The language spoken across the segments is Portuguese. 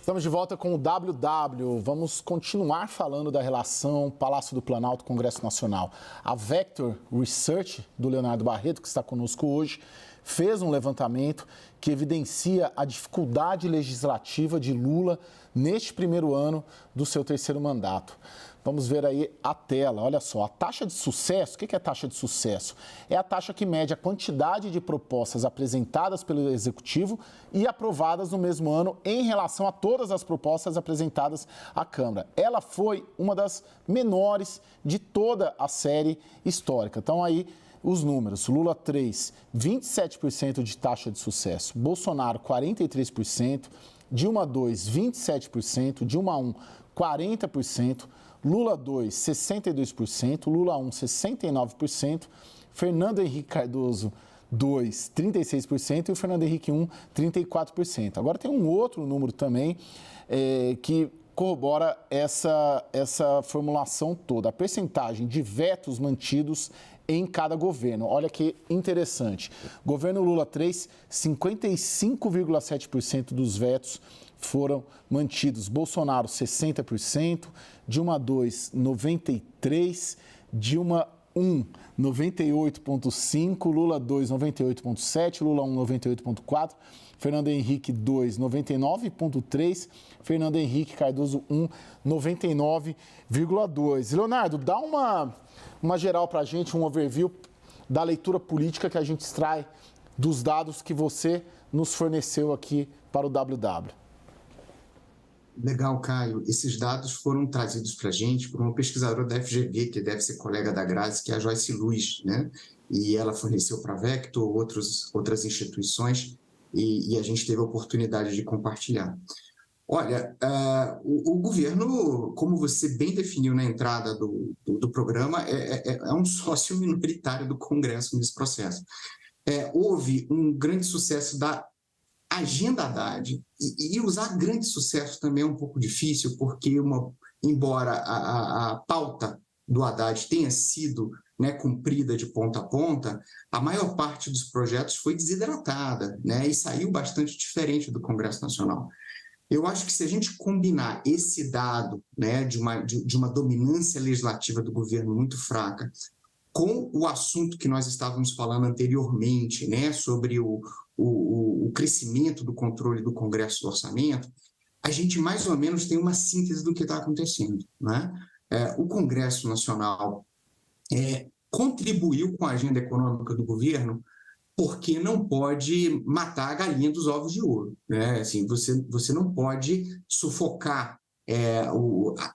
Estamos de volta com o WW. Vamos continuar falando da relação Palácio do Planalto, Congresso Nacional. A Vector Research, do Leonardo Barreto, que está conosco hoje, fez um levantamento que evidencia a dificuldade legislativa de Lula neste primeiro ano do seu terceiro mandato. Vamos ver aí a tela. Olha só, a taxa de sucesso, o que é taxa de sucesso? É a taxa que mede a quantidade de propostas apresentadas pelo Executivo e aprovadas no mesmo ano em relação a todas as propostas apresentadas à Câmara. Ela foi uma das menores de toda a série histórica. Então aí os números: Lula 3, 27% de taxa de sucesso, Bolsonaro 43%, Dilma 2, 27%, Dilma 1, 40%, Lula 2, 62%, Lula 1, 69%, Fernando Henrique Cardoso 2, 36% e o Fernando Henrique 1, 34%. Agora tem um outro número também que corrobora essa formulação toda, a percentagem de vetos mantidos em cada governo. Olha que interessante. Governo Lula 3, 55,7% dos vetos foram mantidos. Bolsonaro, 60%, Dilma 2, 93%, Dilma 1, 98,5%, Lula 2, 98,7%, Lula 1, 98,4%, Fernando Henrique 2, 99,3%, Fernando Henrique Cardoso 1, 99,2%. Leonardo, dá uma geral para a gente, um overview da leitura política que a gente extrai dos dados que você nos forneceu aqui para o WW. Legal, Caio. Esses dados foram trazidos para a gente por uma pesquisadora da FGV, que deve ser colega da Grazi, que é a Joyce Luz, né? E ela forneceu para a Vector, outras instituições, e a gente teve a oportunidade de compartilhar. Olha, o governo, como você bem definiu na entrada do programa, é um sócio minoritário do Congresso nesse processo. Houve um grande sucesso da agenda Haddad, e usar grande sucesso também é um pouco difícil, porque embora a pauta do Haddad tenha sido, né, cumprida de ponta a ponta, a maior parte dos projetos foi desidratada, né, e saiu bastante diferente do Congresso Nacional. Eu acho que se a gente combinar esse dado, né, de uma dominância legislativa do governo muito fraca, com o assunto que nós estávamos falando anteriormente, né, sobre o crescimento do controle do Congresso do Orçamento, a gente mais ou menos tem uma síntese do que está acontecendo, né? O Congresso Nacional contribuiu com a agenda econômica do governo porque não pode matar a galinha dos ovos de ouro, né? Assim, você não pode sufocar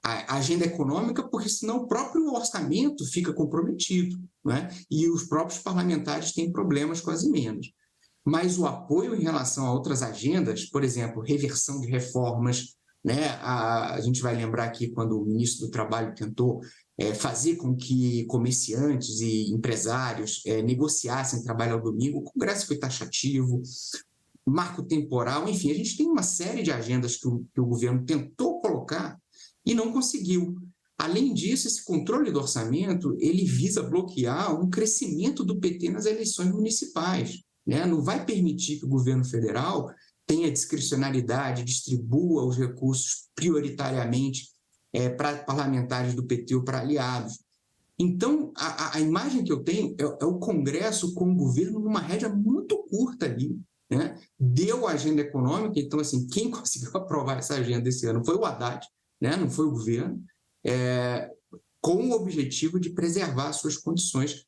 a agenda econômica, porque senão o próprio orçamento fica comprometido, né? E os próprios parlamentares têm problemas com as emendas. Mas o apoio em relação a outras agendas, por exemplo, reversão de reformas, né? A gente vai lembrar aqui quando o ministro do Trabalho tentou fazer com que comerciantes e empresários negociassem trabalho ao domingo, o Congresso foi taxativo, marco temporal, enfim, a gente tem uma série de agendas que o governo tentou colocar e não conseguiu. Além disso, esse controle do orçamento, ele visa bloquear um crescimento do PT nas eleições municipais, né? Não vai permitir que o governo federal tenha discricionariedade, distribua os recursos prioritariamente para parlamentares do PT ou para aliados. Então, a imagem que eu tenho é o Congresso com o governo numa rédea muito curta ali, né? Deu a agenda econômica, então, assim, quem conseguiu aprovar essa agenda esse ano foi o Haddad, né? Não foi o governo, com o objetivo de preservar suas condições,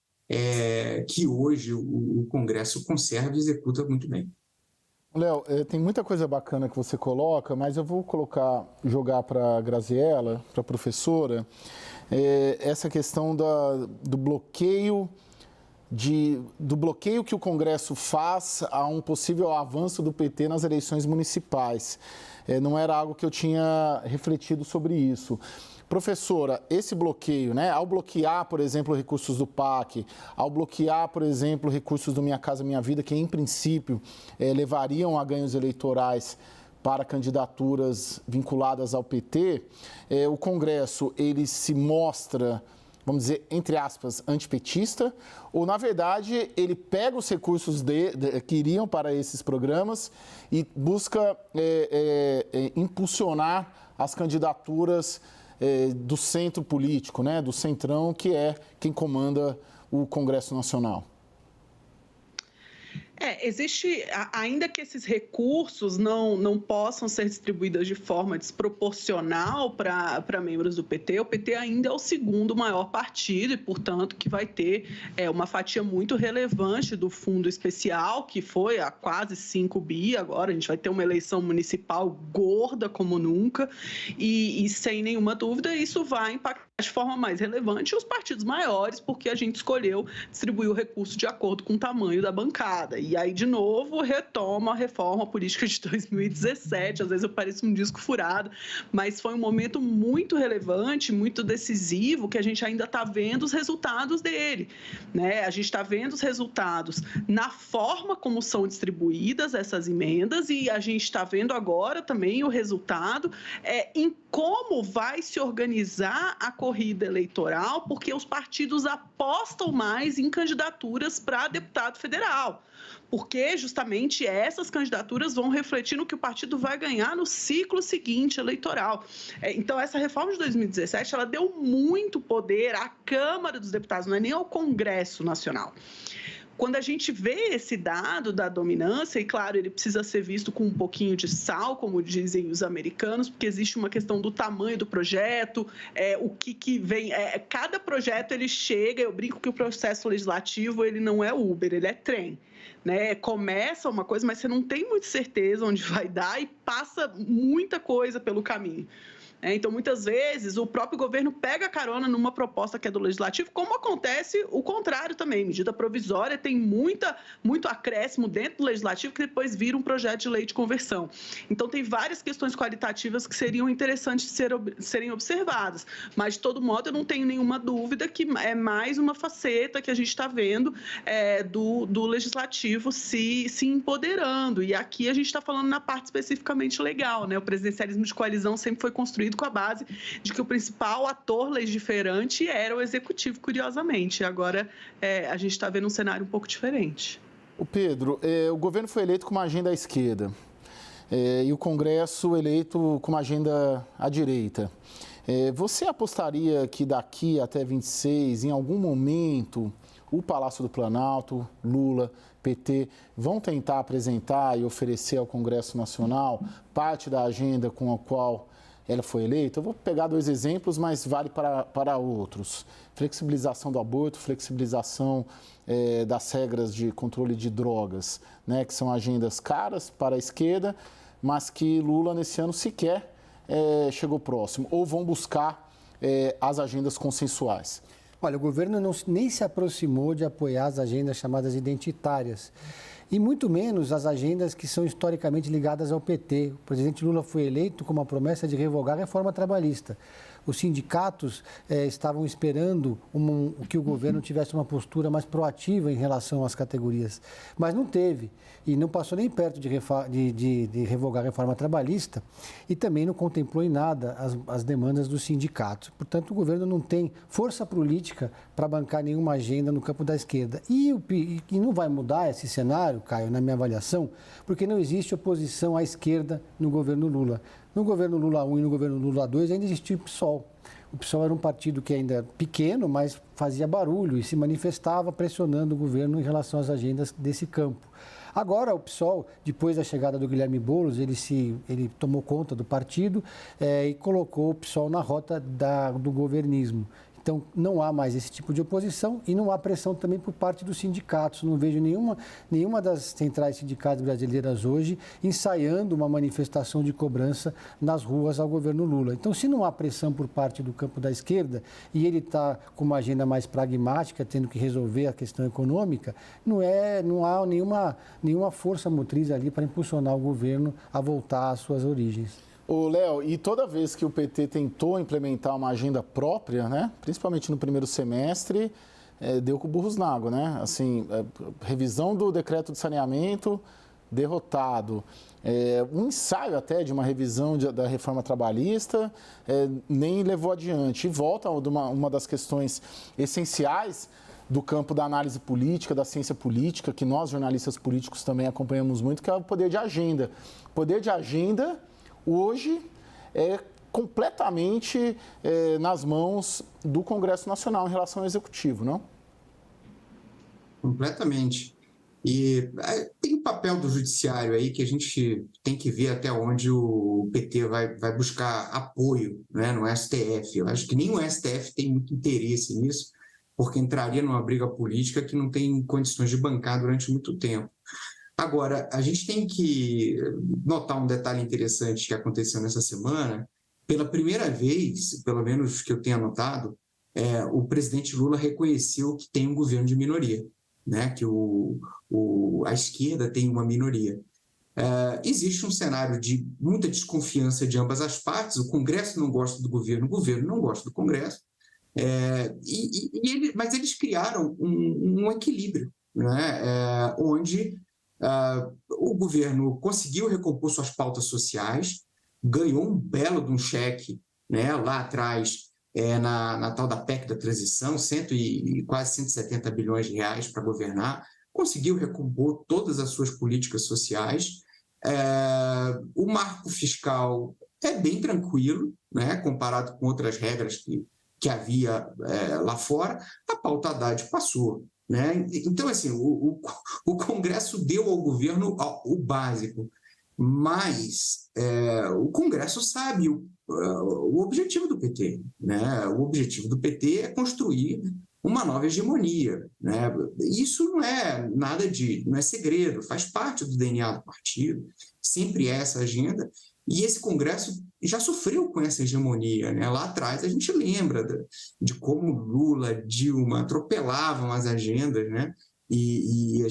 que hoje o Congresso conserva e executa muito bem. Léo, tem muita coisa bacana que você coloca, mas eu vou jogar para a Graziella, para a professora, essa questão do bloqueio que o Congresso faz a um possível avanço do PT nas eleições municipais. Não era algo que eu tinha refletido sobre isso. Professora, esse bloqueio, né, ao bloquear, por exemplo, recursos do PAC, ao bloquear, por exemplo, recursos do Minha Casa Minha Vida, que em princípio levariam a ganhos eleitorais para candidaturas vinculadas ao PT, o Congresso ele se mostra vamos dizer, entre aspas, antipetista, ou, na verdade, ele pega os recursos que iriam para esses programas e busca impulsionar as candidaturas do centro político, né, do centrão, que é quem comanda o Congresso Nacional? Existe, ainda que esses recursos não possam ser distribuídos de forma desproporcional para membros do PT, o PT ainda é o segundo maior partido e, portanto, que vai ter uma fatia muito relevante do fundo especial, que foi a quase 5 bi agora. A gente vai ter uma eleição municipal gorda como nunca e sem nenhuma dúvida, isso vai impactar de forma mais relevante os partidos maiores, porque a gente escolheu distribuir o recurso de acordo com o tamanho da bancada. E aí, de novo, retoma a reforma política de 2017. Às vezes eu pareço um disco furado, mas foi um momento muito relevante, muito decisivo, que a gente ainda está vendo os resultados dele, né? A gente está vendo os resultados na forma como são distribuídas essas emendas e a gente está vendo agora também o resultado em como vai se organizar a corrida eleitoral, porque os partidos apostam mais em candidaturas para deputado federal, porque justamente essas candidaturas vão refletir no que o partido vai ganhar no ciclo seguinte eleitoral. Então, essa reforma de 2017, ela deu muito poder à Câmara dos Deputados, não é nem ao Congresso Nacional. Quando a gente vê esse dado da dominância, e claro, ele precisa ser visto com um pouquinho de sal, como dizem os americanos, porque existe uma questão do tamanho do projeto, o que vem... cada projeto, ele chega, eu brinco que o processo legislativo, ele não é Uber, ele é trem. Né? Começa uma coisa, mas você não tem muita certeza onde vai dar e passa muita coisa pelo caminho. Então, muitas vezes, o próprio governo pega carona numa proposta que é do legislativo, como acontece o contrário também. Medida provisória tem muito acréscimo dentro do legislativo que depois vira um projeto de lei de conversão. Então, tem várias questões qualitativas que seriam interessantes de serem observadas. Mas, de todo modo, eu não tenho nenhuma dúvida que é mais uma faceta que a gente está vendo do legislativo se empoderando. E aqui a gente está falando na parte especificamente legal, né? O presidencialismo de coalizão sempre foi construído com a base de que o principal ator legiferante era o executivo, curiosamente. Agora, a gente está vendo um cenário um pouco diferente. O Pedro, o governo foi eleito com uma agenda à esquerda e o Congresso eleito com uma agenda à direita. Você apostaria que daqui até 26, em algum momento, o Palácio do Planalto, Lula, PT, vão tentar apresentar e oferecer ao Congresso Nacional parte da agenda com a qual ela foi eleita? Eu vou pegar 2 exemplos, mas vale para outros. Flexibilização do aborto, flexibilização das regras de controle de drogas, né, que são agendas caras para a esquerda, mas que Lula, nesse ano, sequer chegou próximo. Ou vão buscar as agendas consensuais? Olha, o governo nem se aproximou de apoiar as agendas chamadas identitárias. E muito menos as agendas que são historicamente ligadas ao PT. O presidente Lula foi eleito com uma promessa de revogar a reforma trabalhista. Os sindicatos estavam esperando que o governo tivesse uma postura mais proativa em relação às categorias, mas não teve. E não passou nem perto de revogar a reforma trabalhista e também não contemplou em nada as demandas dos sindicatos. Portanto, o governo não tem força política para bancar nenhuma agenda no campo da esquerda. E não vai mudar esse cenário, Caio, na minha avaliação, porque não existe oposição à esquerda no governo Lula. No governo Lula 1 e no governo Lula 2 ainda existia o PSOL. O PSOL era um partido que ainda pequeno, mas fazia barulho e se manifestava pressionando o governo em relação às agendas desse campo. Agora, o PSOL, depois da chegada do Guilherme Boulos, ele tomou conta do partido e colocou o PSOL na rota do governismo. Então, não há mais esse tipo de oposição e não há pressão também por parte dos sindicatos. Não vejo nenhuma das centrais sindicais brasileiras hoje ensaiando uma manifestação de cobrança nas ruas ao governo Lula. Então, se não há pressão por parte do campo da esquerda e ele está com uma agenda mais pragmática, tendo que resolver a questão econômica, não há nenhuma força motriz ali para impulsionar o governo a voltar às suas origens. Ô, Léo, e toda vez que o PT tentou implementar uma agenda própria, né, principalmente no primeiro semestre, deu com burros na água, né? Assim, revisão do decreto de saneamento, derrotado. Um ensaio até de uma revisão da reforma trabalhista nem levou adiante. E volta a uma das questões essenciais do campo da análise política, da ciência política, que nós, jornalistas políticos, também acompanhamos muito, que é o poder de agenda. O poder de agenda, hoje, é completamente nas mãos do Congresso Nacional em relação ao Executivo, não? Completamente. E tem o papel do judiciário aí que a gente tem que ver até onde o PT vai buscar apoio, né, no STF. Eu acho que nem o STF tem muito interesse nisso, porque entraria numa briga política que não tem condições de bancar durante muito tempo. Agora, a gente tem que notar um detalhe interessante que aconteceu nessa semana. Pela primeira vez, pelo menos que eu tenha notado, o presidente Lula reconheceu que tem um governo de minoria, né? Que a esquerda tem uma minoria. Existe um cenário de muita desconfiança de ambas as partes. O Congresso não gosta do governo, o governo não gosta do Congresso. Mas eles criaram um equilíbrio, né? Onde o governo conseguiu recompor suas pautas sociais, ganhou um belo de um cheque, né, lá atrás, na tal da PEC da transição, quase 170 bilhões de reais para governar, conseguiu recompor todas as suas políticas sociais. O marco fiscal é bem tranquilo, né, comparado com outras regras que havia lá fora. A pauta Haddad passou, né? Então, assim, o Congresso deu ao governo o básico, mas o Congresso sabe o objetivo do PT, né? O objetivo do PT é construir uma nova hegemonia, né? Isso não é nada não é segredo, faz parte do DNA do partido, sempre é essa agenda, e esse Congresso já sofreu com essa hegemonia, né? Lá atrás a gente lembra de como Lula, Dilma atropelavam as agendas, né? E a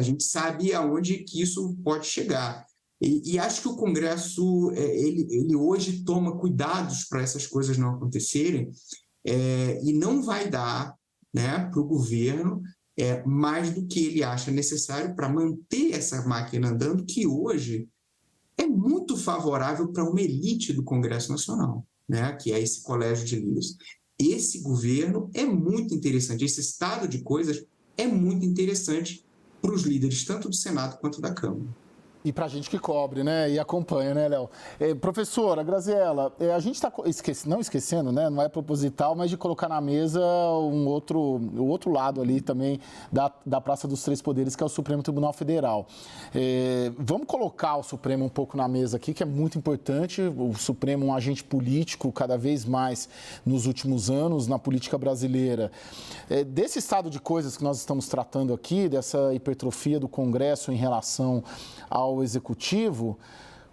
gente sabe aonde que isso pode chegar. E acho que o Congresso, ele hoje toma cuidados para essas coisas não acontecerem, e não vai dar, né, para o governo mais do que ele acha necessário para manter essa máquina andando, que hoje é muito favorável para uma elite do Congresso Nacional, né, que é esse colégio de líderes. Esse governo é muito interessante, esse estado de coisas é muito interessante para os líderes, tanto do Senado quanto da Câmara. E para a gente que cobre, né? E acompanha, né, Léo? Professora Graziela, a gente está não esquecendo, né? Não é proposital, mas de colocar na mesa o outro lado ali também da Praça dos Três Poderes, que é o Supremo Tribunal Federal. Vamos colocar o Supremo um pouco na mesa aqui, que é muito importante. O Supremo é um agente político cada vez mais nos últimos anos na política brasileira. Desse estado de coisas que nós estamos tratando aqui, dessa hipertrofia do Congresso em relação ao Executivo,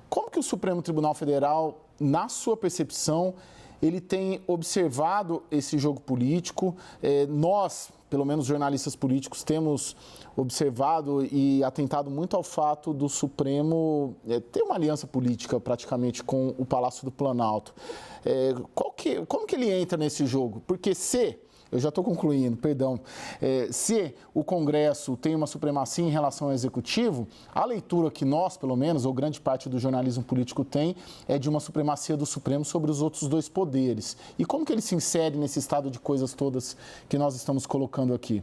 como que o Supremo Tribunal Federal, na sua percepção, ele tem observado esse jogo político? Nós, pelo menos jornalistas políticos, temos observado e atentado muito ao fato do Supremo ter uma aliança política praticamente com o Palácio do Planalto. Como que ele entra nesse jogo? Porque eu já estou concluindo, perdão. Se o Congresso tem uma supremacia em relação ao Executivo, a leitura que nós, pelo menos, ou grande parte do jornalismo político tem, é de uma supremacia do Supremo sobre os outros dois poderes. E como que ele se insere nesse estado de coisas todas que nós estamos colocando aqui?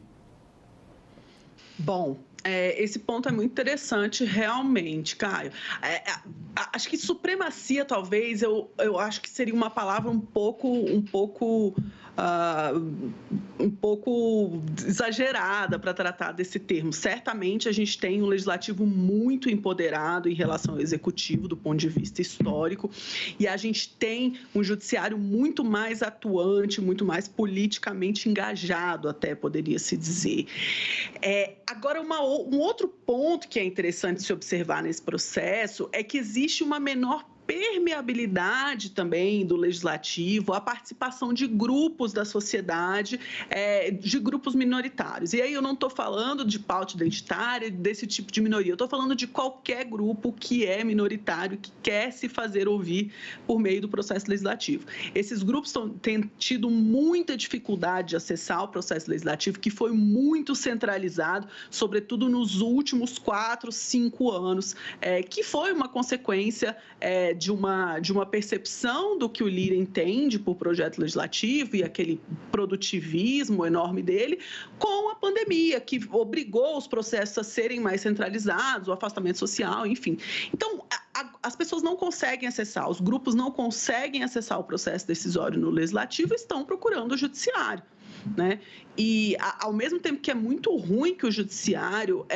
Bom, esse ponto é muito interessante, realmente, Caio. Acho que supremacia, talvez, eu acho que seria uma palavra um pouco exagerada para tratar desse termo. Certamente, a gente tem um legislativo muito empoderado em relação ao executivo, do ponto de vista histórico, e a gente tem um judiciário muito mais atuante, muito mais politicamente engajado, até poderia se dizer. Agora, um outro ponto que é interessante se observar nesse processo é que existe uma menor permeabilidade também do legislativo, a participação de grupos da sociedade, de grupos minoritários. E aí eu não estou falando de pauta identitária, desse tipo de minoria, eu estou falando de qualquer grupo que é minoritário, que quer se fazer ouvir por meio do processo legislativo. Esses grupos têm tido muita dificuldade de acessar o processo legislativo, que foi muito centralizado, sobretudo nos últimos 4, 5 anos, que foi uma consequência de uma percepção do que o líder entende por projeto legislativo e aquele produtivismo enorme dele, com a pandemia, que obrigou os processos a serem mais centralizados, o afastamento social, enfim. Então, as pessoas não conseguem acessar, os grupos não conseguem acessar o processo decisório no legislativo e estão procurando o judiciário, né? E, ao mesmo tempo que é muito ruim que o judiciário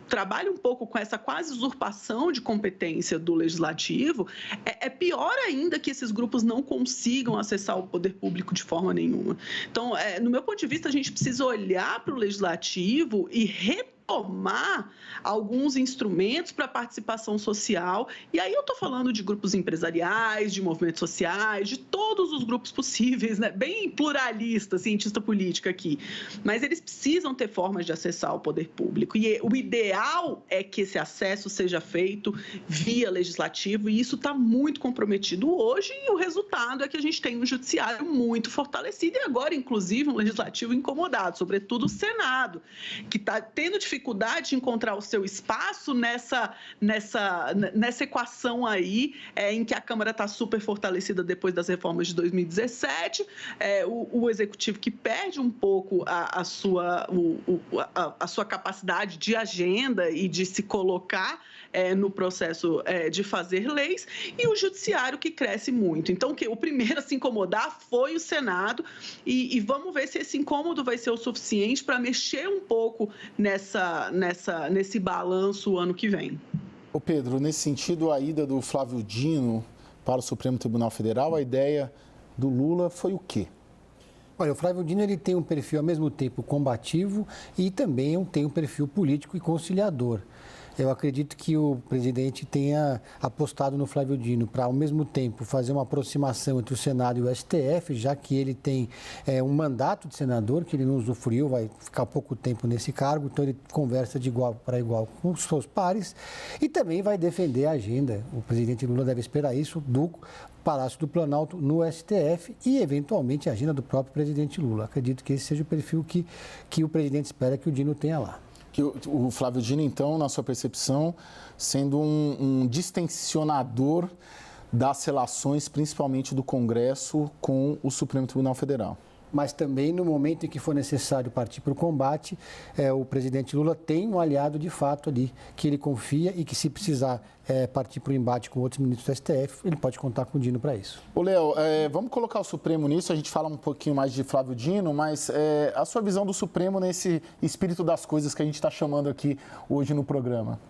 trabalha um pouco com essa quase usurpação de competência do legislativo, é pior ainda que esses grupos não consigam acessar o poder público de forma nenhuma. Então, no meu ponto de vista, a gente precisa olhar para o legislativo e retomar alguns instrumentos para a participação social, e aí eu estou falando de grupos empresariais, de movimentos sociais, de todos os grupos possíveis, né? Bem pluralista, cientista política aqui, mas eles precisam ter formas de acessar o poder público, e o ideal é que esse acesso seja feito via legislativo, e isso está muito comprometido hoje, e o resultado é que a gente tem um judiciário muito fortalecido, e agora, inclusive, um legislativo incomodado, sobretudo o Senado, que está tendo dificuldade de encontrar o seu espaço nessa equação aí, em que a Câmara está super fortalecida depois das reformas de 2017, o Executivo que perde um pouco a sua capacidade de agenda e de se colocar no processo de fazer leis, e o Judiciário que cresce muito. Então, o primeiro a se incomodar foi o Senado, e vamos ver se esse incômodo vai ser o suficiente para mexer um pouco nesse balanço o ano que vem. Ô Pedro, nesse sentido, a ida do Flávio Dino para o Supremo Tribunal Federal, a ideia do Lula foi o quê? Olha, o Flávio Dino ele tem um perfil ao mesmo tempo combativo e também tem um perfil político e conciliador. Eu acredito que o presidente tenha apostado no Flávio Dino para, ao mesmo tempo, fazer uma aproximação entre o Senado e o STF, já que ele tem um mandato de senador, que ele não usufruiu, vai ficar pouco tempo nesse cargo, então ele conversa de igual para igual com os seus pares e também vai defender a agenda. O presidente Lula deve esperar isso do Palácio do Planalto no STF e, eventualmente, a agenda do próprio presidente Lula. Acredito que esse seja o perfil que o presidente espera que o Dino tenha lá. Que o Flávio Dino, então, na sua percepção, sendo um distensionador das relações, principalmente do Congresso, com o Supremo Tribunal Federal. Mas também, no momento em que for necessário partir para o combate, o presidente Lula tem um aliado de fato ali, que ele confia e que, se precisar partir para o embate com outros ministros do STF, ele pode contar com o Dino para isso. Ô, Léo, vamos colocar o Supremo nisso, a gente fala um pouquinho mais de Flávio Dino, mas a sua visão do Supremo nesse espírito das coisas que a gente está chamando aqui hoje no programa?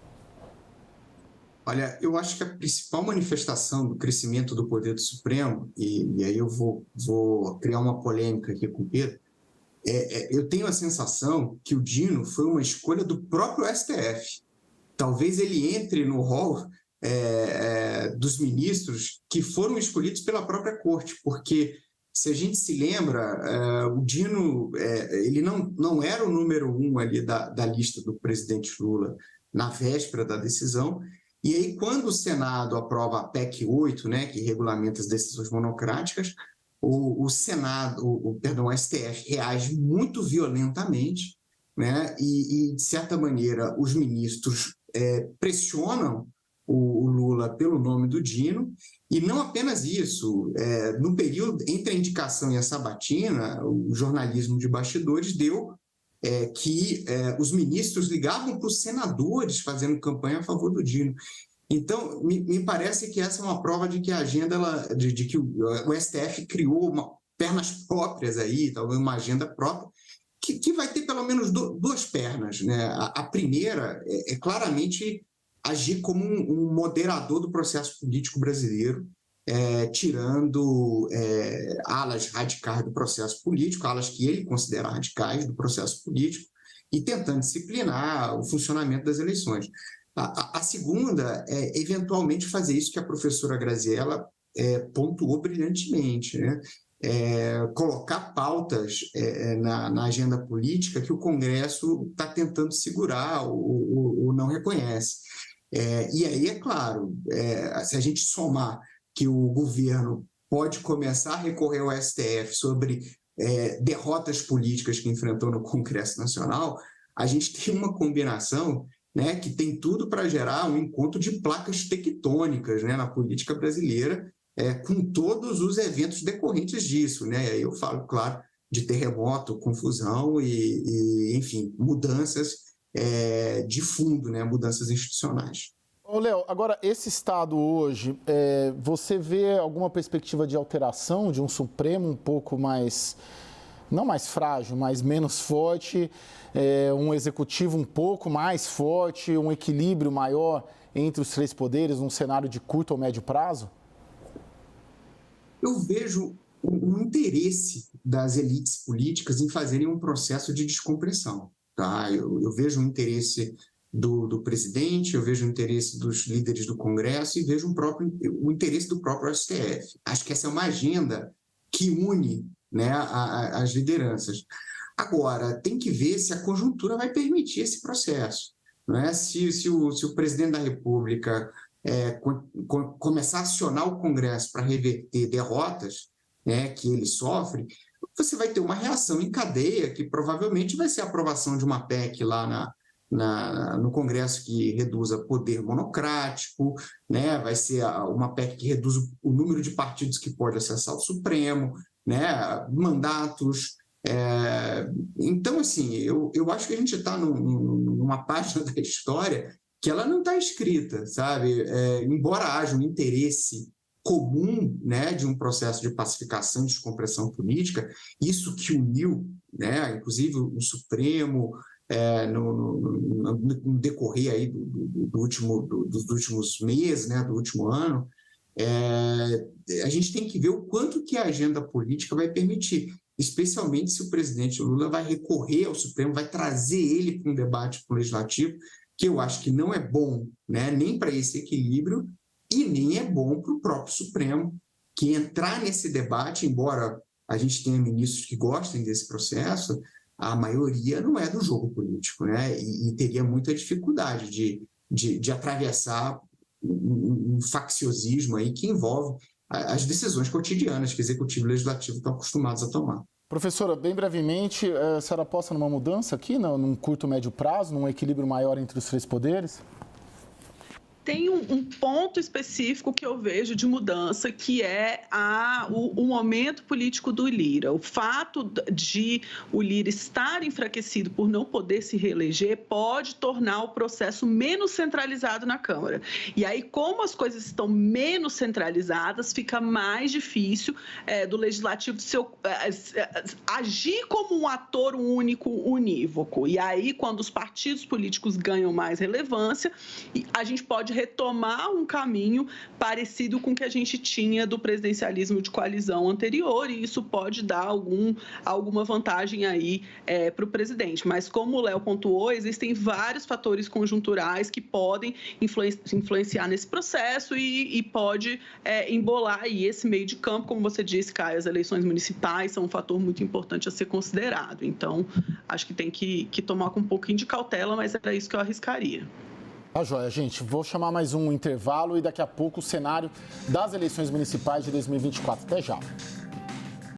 Olha, eu acho que a principal manifestação do crescimento do poder do Supremo, e aí eu vou criar uma polêmica aqui com o Pedro, eu tenho a sensação que o Dino foi uma escolha do próprio STF. Talvez ele entre no rol dos ministros que foram escolhidos pela própria Corte, porque, se a gente se lembra, o Dino ele não era o número 1 ali da lista do presidente Lula na véspera da decisão. E aí, quando o Senado aprova a PEC 8, né, que regulamenta as decisões monocráticas, o STF reage muito violentamente, né, e, de certa maneira, os ministros pressionam o Lula pelo nome do Dino, e não apenas isso, no período entre a indicação e a sabatina, o jornalismo de bastidores deu que os ministros ligavam para os senadores fazendo campanha a favor do Dino. Então, me parece que essa é uma prova de que a agenda, de que o STF criou pernas próprias aí, talvez uma agenda própria, que vai ter pelo menos duas pernas, né? A primeira é claramente agir como um moderador do processo político brasileiro, tirando alas radicais do processo político, alas que ele considera radicais do processo político, e tentando disciplinar o funcionamento das eleições. A segunda é, eventualmente, fazer isso que a professora Graziella pontuou brilhantemente, né? Colocar pautas na agenda política que o Congresso está tentando segurar ou não reconhece. E aí, é claro, se a gente somar que o governo pode começar a recorrer ao STF sobre derrotas políticas que enfrentou no Congresso Nacional, a gente tem uma combinação, né, que tem tudo para gerar um encontro de placas tectônicas, né, na política brasileira, com todos os eventos decorrentes disso, né? Eu falo, claro, de terremoto, confusão e enfim, mudanças de fundo, né? Mudanças institucionais. Ô, Léo, agora, esse Estado hoje, você vê alguma perspectiva de alteração de um Supremo um pouco mais, não mais frágil, mas menos forte, um Executivo um pouco mais forte, um equilíbrio maior entre os três poderes num cenário de curto ou médio prazo? Eu vejo um interesse das elites políticas em fazerem um processo de descompressão. Tá? Eu vejo um interesse do presidente, eu vejo o interesse dos líderes do Congresso e vejo o interesse do próprio STF. Acho que essa é uma agenda que une, né, as lideranças. Agora, tem que ver se a conjuntura vai permitir esse processo. Não é? Se o presidente da República começar a acionar o Congresso para reverter derrotas, né, que ele sofre, você vai ter uma reação em cadeia que provavelmente vai ser a aprovação de uma PEC lá no Congresso que reduza poder monocrático, né, vai ser uma PEC que reduz o número de partidos que pode acessar o Supremo, né, mandatos. Então, assim, eu acho que a gente está numa página da história que ela não está escrita, sabe? Embora haja um interesse comum, né, de um processo de pacificação e descompressão política, isso que uniu, né, inclusive o Supremo, no decorrer aí dos últimos meses, né, do último ano, a gente tem que ver o quanto que a agenda política vai permitir, especialmente se o presidente Lula vai recorrer ao Supremo, vai trazer ele para um debate com o Legislativo, que eu acho que não é bom, né, nem para esse equilíbrio e nem é bom para o próprio Supremo, que entrar nesse debate, embora a gente tenha ministros que gostem desse processo, a maioria não é do jogo político, né, e teria muita dificuldade de atravessar um facciosismo aí que envolve as decisões cotidianas que Executivo e Legislativo estão acostumados a tomar. Professora, bem brevemente, a senhora aposta numa mudança aqui, num curto, médio prazo, num equilíbrio maior entre os três poderes? Tem um ponto específico que eu vejo de mudança, que é o momento político do Lira. O fato de o Lira estar enfraquecido por não poder se reeleger pode tornar o processo menos centralizado na Câmara. E aí, como as coisas estão menos centralizadas, fica mais difícil do Legislativo agir como um ator único, unívoco. E aí, quando os partidos políticos ganham mais relevância, a gente pode retomar um caminho parecido com o que a gente tinha do presidencialismo de coalizão anterior, e isso pode dar alguma vantagem aí para o presidente. Mas, como o Léo pontuou, existem vários fatores conjunturais que podem influenciar nesse processo e pode embolar aí esse meio de campo. Como você disse, Caio, as eleições municipais são um fator muito importante a ser considerado. Então, acho que tem que tomar com um pouquinho de cautela, mas era isso que eu arriscaria. Tá joia, gente. Vou chamar mais um intervalo e daqui a pouco o cenário das eleições municipais de 2024. Até já.